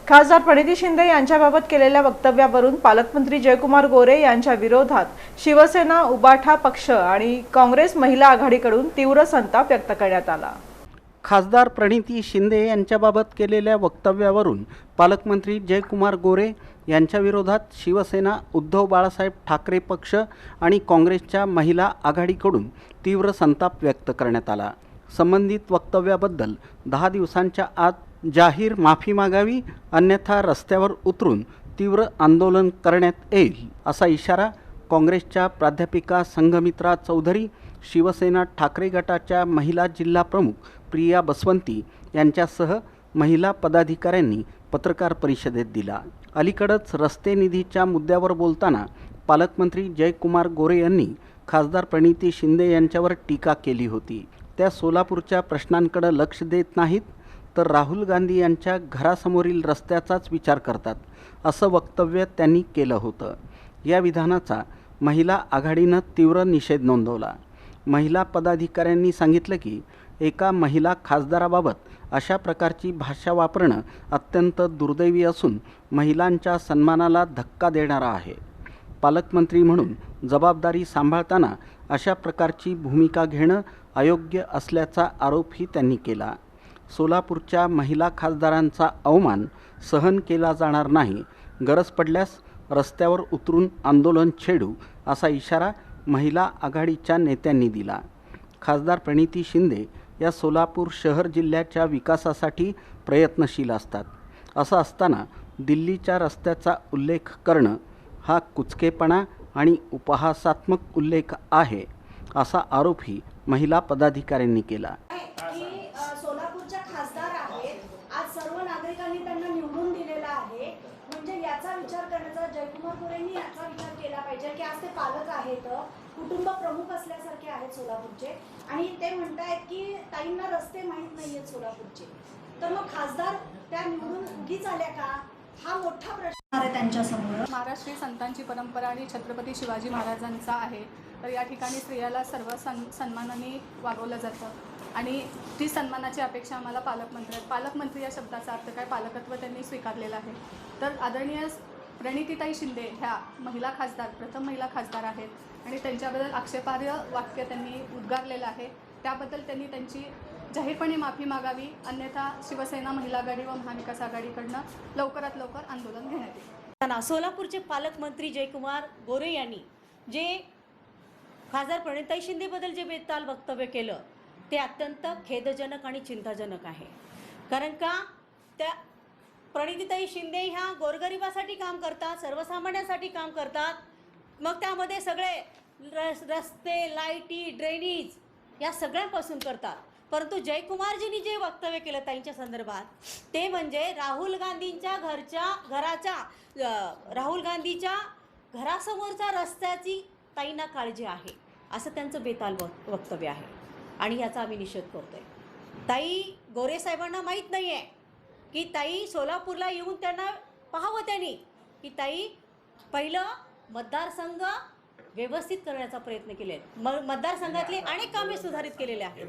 खासदार प्रणिती शिंदे यांच्याबाबत केलेल्या वक्तव्यावरून पालकमंत्री जयकुमार गोरे यांच्या विरोधात शिवसेना, उबाठा पक्ष आणि काँग्रेस महिला आघाडीकडून तीव्र संताप व्यक्त करण्यात आला। खासदार प्रणिती शिंदे यांच्याबाबत केलेल्या वक्तव्यावरून पालकमंत्री जयकुमार गोरे यांच्या विरोधात शिवसेना, उद्धव बाळासाहेब ठाकरे पक्ष आणि काँग्रेसच्या महिला आघाडीकडून तीव्र संताप व्यक्त करण्यात आला। संबंधित वक्तव्याबद्दल 10 दिवसांच्या आत जाहीर माफी मागावी, अन्यथा रस्त्यावर उतरून तीव्र आंदोलन करण्यात येईल असा इशारा काँग्रेसच्या प्राध्यापिका संघमित्रा चौधरी, शिवसेना ठाकरे गटाच्या महिला जिल्हा प्रमुख प्रिया बसवंती यांच्यासह महिला पदाधिकाऱ्यांनी पत्रकार परिषदेत दिला। अलीकडेच रस्ते निधीच्या मुद्द्यावर बोलताना पालकमंत्री जयकुमार गोरे यांनी खासदार प्रणिती शिंदे यांच्यावर टीका केली होती। त्या सोलापूरच्या प्रश्नांकडे लक्ष देत नाहीत, तर राहुल गांधी यांच्या घरासमोरील रस्त्याचाच विचार करतात, असं वक्तव्य त्यांनी केलं होतं। या विधानाचा महिला आघाडीनं तीव्र निषेध नोंदवला। महिला पदाधिकाऱ्यांनी सांगितलं की एका महिला खासदाराबाबत अशा प्रकारची भाषा वापरणं अत्यंत दुर्दैवी असून महिलांच्या सन्मानाला धक्का देणारा आहे। पालकमंत्री म्हणून जबाबदारी सांभाळताना अशा प्रकारची भूमिका घेणं अयोग्य असल्याचा आरोपही त्यांनी केला। सोलापूरच्या महिला खासदारांचा अवमान सहन केला जाणार नाही, गरज पडल्यास रस्त्यावर उतरून आंदोलन छेडू असा इशारा महिला आघाडीच्या नेत्यांनी दिला। खासदार प्रणिती शिंदे या सोलापूर शहर जिल्ह्याच्या विकासासाठी प्रयत्नशील असतात। असं असताना दिल्लीच्या रस्त्याचा उल्लेख करणं हा कुचकेपणा आणि उपहासात्मक उल्लेख आहे, असा आरोपही महिला पदाधिकाऱ्यांनी केला। सोलापूरच्या खासदार आहेत, आज सर्व नागरिकांनी त्यांना निवडून दिलेला आहे, म्हणजे याचा विचार करण्याचा जयकुमार गोरेंनी याचा विचार केला पाहिजे की आज ते पालक आहेत, कुटुंब प्रमुख असल्यासारखे आहेत सोलापूरचे, आणि ते म्हणतायत की ताईंना रस्ते माहीत नाहीयेत सोलापूरचे, तर मग खासदार त्या निवडून उगीच आल्या का, हा मोठा प्रश्न आहे त्यांच्या समोर। महाराष्ट्रीय संतांची परंपरा आणि छत्रपती शिवाजी महाराजांचा आहे, तर या ठिकाणी स्त्रियाला सर्व सन्मानाने वागवलं जातं आणि ती सन्मानाची अपेक्षा आम्हाला पालकमंत्री या शब्दाचा अर्थ काय, पालकत्व त्यांनी स्वीकारलेलं आहे। तर आदरणीय प्रणितीताई शिंदे ह्या महिला खासदार, प्रथम महिला खासदार आहेत आणि त्यांच्याबद्दल आक्षेपार्ह वाक्य त्यांनी उद्गारलेलं आहे, त्याबद्दल त्यांनी त्यांची जाहीरपणे माफी मागावी, अन्यथा शिवसेना, महिला आघाडी व महाविकास आघाडीकडनं लवकरात लवकर आंदोलन घेण्यात येईल। सोलापूरचे पालकमंत्री जयकुमार गोरे यांनी जे खासदार प्रणितीताई शिंदेबद्दल जे बेताल वक्तव्य केलं ते अत्यंत खेदजनक आणि चिंताजनक आहे। कारण का त्या प्रणितीताई शिंदे ह्या गोरगरिबासाठी काम करतात, सर्वसामान्यांसाठी काम करतात, मग त्यामध्ये सगळे रस्ते, लाईटी, ड्रेनेज या सगळ्यांपासून करतात। परंतु जयकुमारजींनी जे वक्तव्य केलं त्यांच्या संदर्भात ते म्हणजे राहुल गांधींच्या घरासमोरच्या रस्त्याची ताईंना काळजी आहे, असं त्यांचं बेताल वक्तव्य आहे आणि याचा आम्ही निषेध करतोय। ताई गोरे साहेबांना माहीत नाही आहे की ताई सोलापूरला येऊन त्यांना पाहावं त्यांनी की ताई पहिलं मतदारसंघ व्यवस्थित करण्याचा प्रयत्न केले, मतदारसंघातले अनेक कामे सुधारित केलेले आहेत।